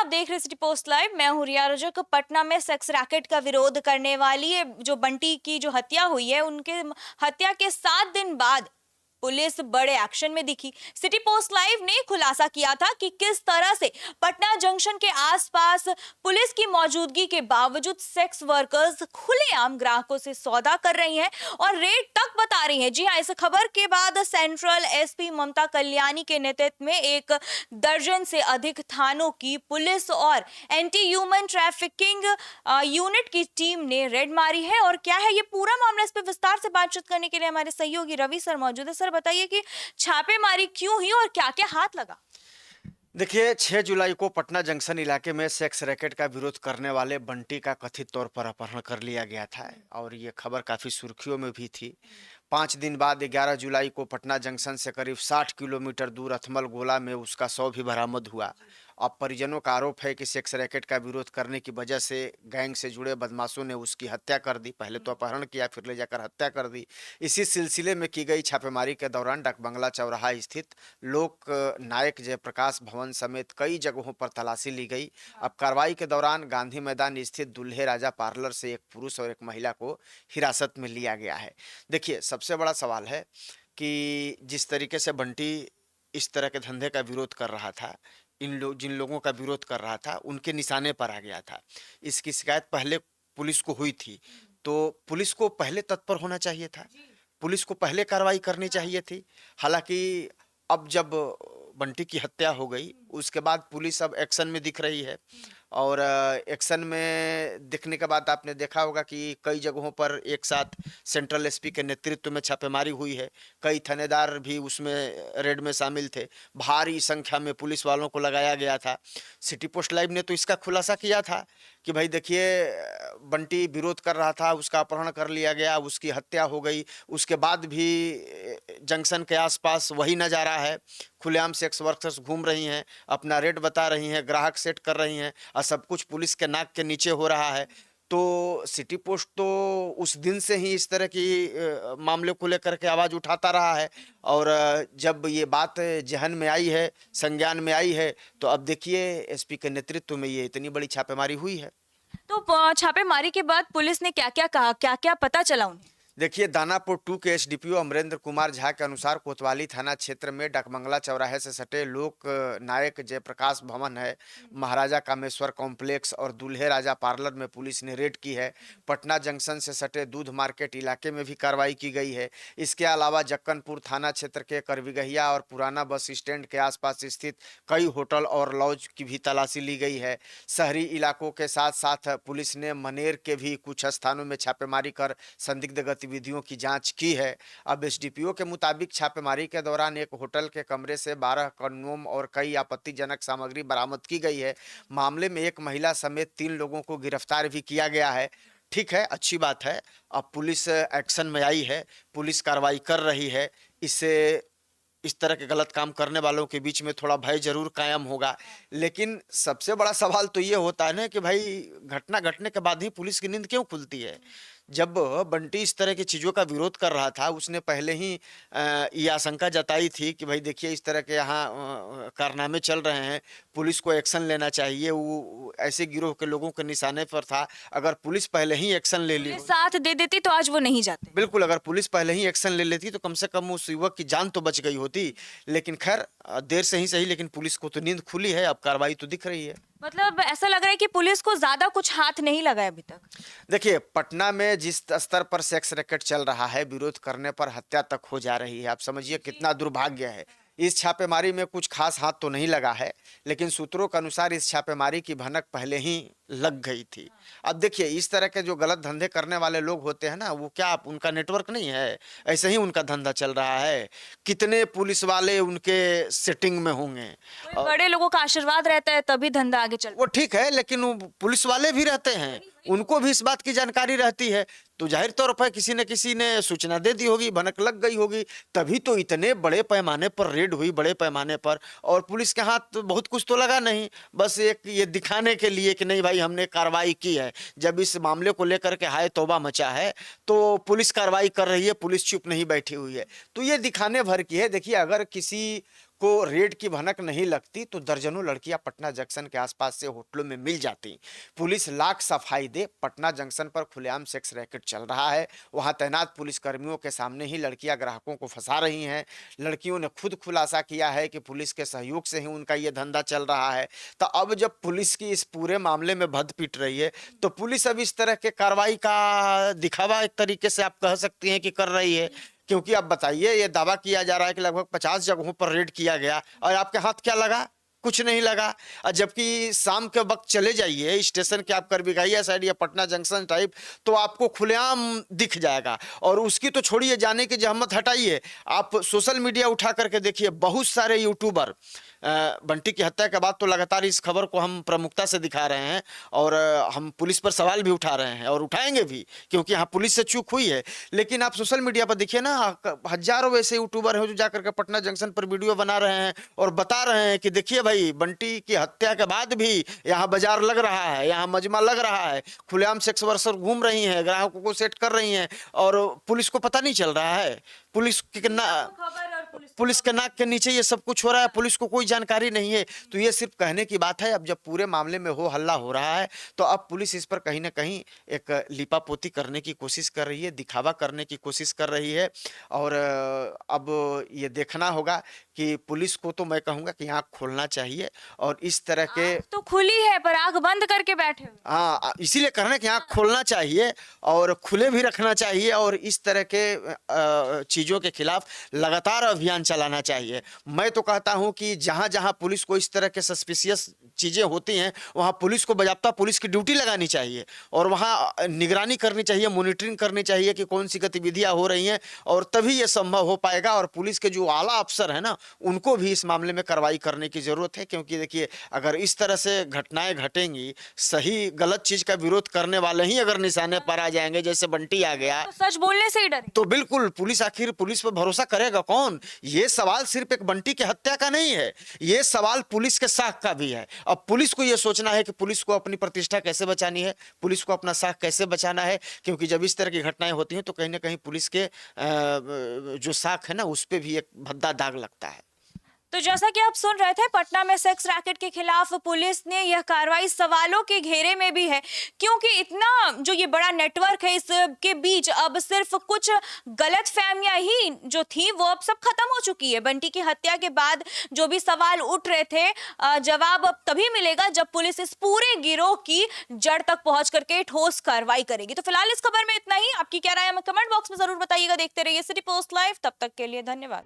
आप देख रहे सिटी पोस्ट लाइव। मैं हूँ रिया रजक। पटना में सेक्स रैकेट का विरोध करने वाली जो बंटी की जो हत्या हुई है, उनके हत्या के 7 दिन बाद पुलिस बड़े एक्शन में दिखी। सिटी पोस्ट लाइव ने खुलासा किया था कि किस तरह से पटना जंक्शन के आसपास पुलिस की मौजूदगी के बावजूद सेक्स वर्कर्स खुलेआम ग्राहकों से सौदा कर रही हैं और रेट तक बता रही हैं। जी हां, इस खबर के बाद सेंट्रल एसपी ममता कल्याणी के नेतृत्व में 1 दर्जन से अधिक थानों की पुलिस और एंटी ह्यूमन ट्रैफिकिंग यूनिट की टीम ने रेड मारी है। और क्या है ये पूरा मामला, इस पर विस्तार से बातचीत करने के लिए हमारे सहयोगी रवि सर मौजूद है। सर बताइए कि छापेमारी क्यों हुई और क्या क्या हाथ लगा। देखिए, 6 जुलाई को पटना जंक्शन इलाके में सेक्स रैकेट का विरोध करने वाले बंटी का कथित तौर पर अपहरण कर लिया गया था और ये खबर काफ़ी सुर्खियों में भी थी। 5 दिन बाद 11 जुलाई को पटना जंक्शन से करीब 60 किलोमीटर दूर अथमल गोला में उसका शव भी बरामद हुआ। अब परिजनों का आरोप है कि सेक्स रैकेट का विरोध करने की वजह से गैंग से जुड़े बदमाशों ने उसकी हत्या कर दी। पहले तो अपहरण किया, फिर ले जाकर हत्या कर दी। इसी सिलसिले में की गई छापेमारी के दौरान डाक बंगला चौराहा स्थित लोक नायक जयप्रकाश भवन समेत कई जगहों पर तलाशी ली गई। अब कार्रवाई के दौरान गांधी मैदान स्थित दुल्हे राजा पार्लर से एक पुरुष और एक महिला को हिरासत में लिया गया है। देखिए, सबसे बड़ा सवाल है कि जिस तरीके से बंटी इस तरह के धंधे का विरोध कर रहा था, जिन लोगों का विरोध कर रहा था उनके निशाने पर आ गया था। इसकी शिकायत पहले पुलिस को हुई थी, तो पुलिस को पहले तत्पर होना चाहिए था, पुलिस को पहले कार्रवाई करनी चाहिए थी। हालांकि अब जब बंटी की हत्या हो गई उसके बाद पुलिस अब एक्शन में दिख रही है और एक्शन में दिखने के बाद आपने देखा होगा कि कई जगहों पर एक साथ सेंट्रल एसपी के नेतृत्व में छापेमारी हुई है। कई थानेदार भी उसमें रेड में शामिल थे। भारी संख्या में पुलिस वालों को लगाया गया था। सिटी पोस्ट लाइव ने तो इसका खुलासा किया था कि भाई देखिए, बंटी विरोध कर रहा था, उसका अपहरण कर लिया गया, उसकी हत्या हो गई। उसके बाद भी जंक्शन के आसपास वही नज़ारा है, खुलेआम सेक्स वर्कर्स घूम रही हैं, अपना रेट बता रही हैं, ग्राहक सेट कर रही हैं और सब कुछ पुलिस के नाक के नीचे हो रहा है। तो सिटी पोस्ट तो उस दिन से ही इस तरह की मामले को लेकर के आवाज़ उठाता रहा है और जब ये बात जहन में आई है, संज्ञान में आई है, तो अब देखिए एसपी के नेतृत्व में ये इतनी बड़ी छापेमारी हुई है। तो छापेमारी के बाद पुलिस ने क्या क्या कहा, क्या क्या पता चला उन्हें। देखिए, दानापुर 2 के एसडीपीओ अमरेंद्र कुमार झा के अनुसार कोतवाली थाना क्षेत्र में डाकबंगला चौराहे से सटे लोक नायक जयप्रकाश भवन है, महाराजा कामेश्वर कॉम्प्लेक्स और दूल्हे राजा पार्लर में पुलिस ने रेड की है। पटना जंक्शन से सटे दूध मार्केट इलाके में भी कार्रवाई की गई है। इसके अलावा जक्कनपुर थाना क्षेत्र के करविगहिया और पुराना बस स्टैंड के आसपास स्थित कई होटल और लॉज की भी तलाशी ली गई है। शहरी इलाकों के साथ साथ पुलिस ने मनेर के भी कुछ स्थानों में छापेमारी कर संदिग्ध गतिविधियों की जांच की है। अब एसडीपीओ के मुताबिक छापेमारी के दौरान एक होटल के कमरे से 12 कंडोम और कई आपत्तिजनक सामग्री बरामद की गई है। मामले में एक महिला समेत 3 लोगों को गिरफ्तार भी किया गया है। ठीक है, अच्छी बात है। अब पुलिस एक्शन में आई है, पुलिस कार्रवाई कर रही है। इससे इस तरह के गलत काम करने वालों के बीच में थोड़ा भय जरूर कायम होगा। लेकिन सबसे बड़ा सवाल तो ये होता है ना कि भाई घटना घटने के बाद ही पुलिस की नींद क्यों खुलती है। जब बंटी इस तरह की चीज़ों का विरोध कर रहा था, उसने पहले ही ये आशंका जताई थी कि भाई देखिए इस तरह के यहाँ कारनामे चल रहे हैं, पुलिस को एक्शन लेना चाहिए। वो ऐसे गिरोह के लोगों के निशाने पर था। अगर पुलिस पहले ही एक्शन ले ली, पुलिस साथ दे देती तो आज वो नहीं जाते। बिल्कुल, अगर पुलिस पहले ही एक्शन ले लेती तो कम से कम उस युवक की जान तो बच गई होती। लेकिन खैर, देर से ही सही, लेकिन पुलिस को तो नींद खुली है, अब कार्रवाई तो दिख रही है। मतलब ऐसा लग रहा है कि पुलिस को ज्यादा कुछ हाथ नहीं लगा है अभी तक। देखिए, पटना में जिस स्तर पर सेक्स रैकेट चल रहा है, विरोध करने पर हत्या तक हो जा रही है। आप समझिए कितना दुर्भाग्य है। इस छापेमारी में कुछ खास हाथ तो नहीं लगा है, लेकिन सूत्रों के अनुसार इस छापेमारी की भनक पहले ही लग गई थी। अब देखिए, इस तरह के जो गलत धंधे करने वाले लोग होते हैं ना, वो क्या उनका नेटवर्क नहीं है, ऐसे ही उनका धंधा चल रहा है। कितने पुलिस वाले उनके सेटिंग में होंगे। कोई बड़े लोगों का आशीर्वाद रहता है तभी धंधा आगे चल। वो ठीक है, लेकिन वो पुलिस वाले भी रहते हैं, उनको भी इस बात की जानकारी रहती है। तो जाहिर तौर पर किसी न किसी ने सूचना दे दी होगी, भनक लग गई होगी, तभी तो इतने बड़े पैमाने पर रेड हुई, बड़े पैमाने पर। और पुलिस के हाथ तो बहुत कुछ तो लगा नहीं, बस एक ये दिखाने के लिए कि नहीं भाई हमने कार्रवाई की है। जब इस मामले को लेकर के हाय तौबा मचा है तो पुलिस कार्रवाई कर रही है, पुलिस चुप नहीं बैठी हुई है, तो ये दिखाने भर की है। देखिए, अगर किसी को रेड की भनक नहीं लगती तो दर्जनों लड़कियां पटना जंक्शन के आसपास से होटलों में मिल जाती। पुलिस लाख सफाई दे, पटना जंक्शन पर खुलेआम सेक्स रैकेट चल रहा है। वहां तैनात पुलिस कर्मियों के सामने ही लड़कियां ग्राहकों को फंसा रही हैं। लड़कियों ने खुद खुलासा किया है कि पुलिस के सहयोग से ही उनका ये धंधा चल रहा है। तो अब जब पुलिस की इस पूरे मामले में भद पीट रही है तो पुलिस अब इस तरह के कार्रवाई का दिखावा एक तरीके से आप कह सकती हैं कि कर रही है। क्योंकि आप बताइए, ये दावा किया जा रहा है कि लगभग 50 जगहों पर रेड किया गया और आपके हाथ क्या लगा? कुछ नहीं लगा। और जबकि शाम के वक्त चले जाइए स्टेशन के आप करबिघाइया साइड या पटना जंक्शन टाइप, तो आपको खुलेआम दिख जाएगा। और उसकी तो छोड़िए, जाने की जहमत हटाइए, आप सोशल मीडिया उठा करके देखिए, बहुत सारे यूट्यूबर बंटी की हत्या के बाद तो लगातार इस खबर को हम प्रमुखता से दिखा रहे हैं और हम पुलिस पर सवाल भी उठा रहे हैं और उठाएंगे भी, क्योंकि यहाँ पुलिस से चूक हुई है। लेकिन आप सोशल मीडिया पर देखिए ना, हजारों ऐसे यूट्यूबर हैं जो जाकर के पटना जंक्शन पर वीडियो बना रहे हैं और बता रहे हैं कि देखिए भाई, बंटी की हत्या के बाद भी यहाँ बाजार लग रहा है, यहाँ मजमा लग रहा है, खुलेआम सेक्स वर्कर घूम रही हैं, ग्राहकों को सेट कर रही हैं और पुलिस को पता नहीं चल रहा है। पुलिस के नाक के नीचे ये सब कुछ हो रहा है, पुलिस को कोई जानकारी नहीं है। तो ये सिर्फ कहने की बात है। अब जब पूरे मामले में हो हल्ला हो रहा है तो अब पुलिस इस पर कहीं ना कहीं एक लिपापोती करने की कोशिश कर रही है, दिखावा करने की कोशिश कर रही है। और अब ये देखना होगा कि पुलिस को तो मैं कहूंगा कि आंख खोलना चाहिए और इस तरह के, आँख तो खुली है पर आंख बंद करके बैठे हो। हाँ, इसीलिए कहना कि आंख खोलना चाहिए और खुले भी रखना चाहिए और इस तरह के चीजों के खिलाफ लगातार अभियान चलाना चाहिए। मैं तो कहता हूं कि जहां जहां पुलिस को इस तरह के सस्पिशियस चीजें होती हैं वहां पुलिस को बजाबता पुलिस की ड्यूटी लगानी चाहिए और वहां निगरानी करनी चाहिए, मॉनिटरिंग करनी चाहिए कि कौन सी गतिविधियां हो रही हैं, और तभी ये संभव हो पाएगा। और पुलिस के जो आला अफसर है ना, उनको भी इस मामले में कार्रवाई करने की जरूरत है। क्योंकि देखिए, अगर इस तरह से घटनाएं घटेंगी, सही गलत चीज का विरोध करने वाले ही अगर निशाने पर आ जाएंगे, जैसे बंटी आ गया, तो सच बोलने से ही डरे। तो बिल्कुल पुलिस, आखिर पुलिस पर भरोसा करेगा कौन? ये सवाल सिर्फ एक बंटी की हत्या का नहीं है, ये सवाल पुलिस के साख का भी है। अब पुलिस को ये सोचना है कि पुलिस को अपनी प्रतिष्ठा कैसे बचानी है, पुलिस को अपना साख कैसे बचाना है। क्योंकि जब इस तरह की घटनाएं होती हैं तो कहीं ना कहीं पुलिस के जो साख है ना, उस पर भी एक भद्दा दाग लगता है। तो जैसा कि आप सुन रहे थे, पटना में सेक्स रैकेट के खिलाफ पुलिस ने यह कार्रवाई सवालों के घेरे में भी है, क्योंकि इतना जो ये बड़ा नेटवर्क है, इसके बीच अब सिर्फ कुछ गलतफहमियां ही जो थी वो अब सब खत्म हो चुकी है। बंटी की हत्या के बाद जो भी सवाल उठ रहे थे, जवाब अब तभी मिलेगा जब पुलिस इस पूरे गिरोह की जड़ तक पहुंच करके ठोस कार्रवाई करेगी। तो फिलहाल इस खबर में इतना ही। आपकी क्या राय है हमें कमेंट बॉक्स में जरूर बताइएगा। देखते रहिए सिटी पोस्ट लाइव। तब तक के लिए धन्यवाद।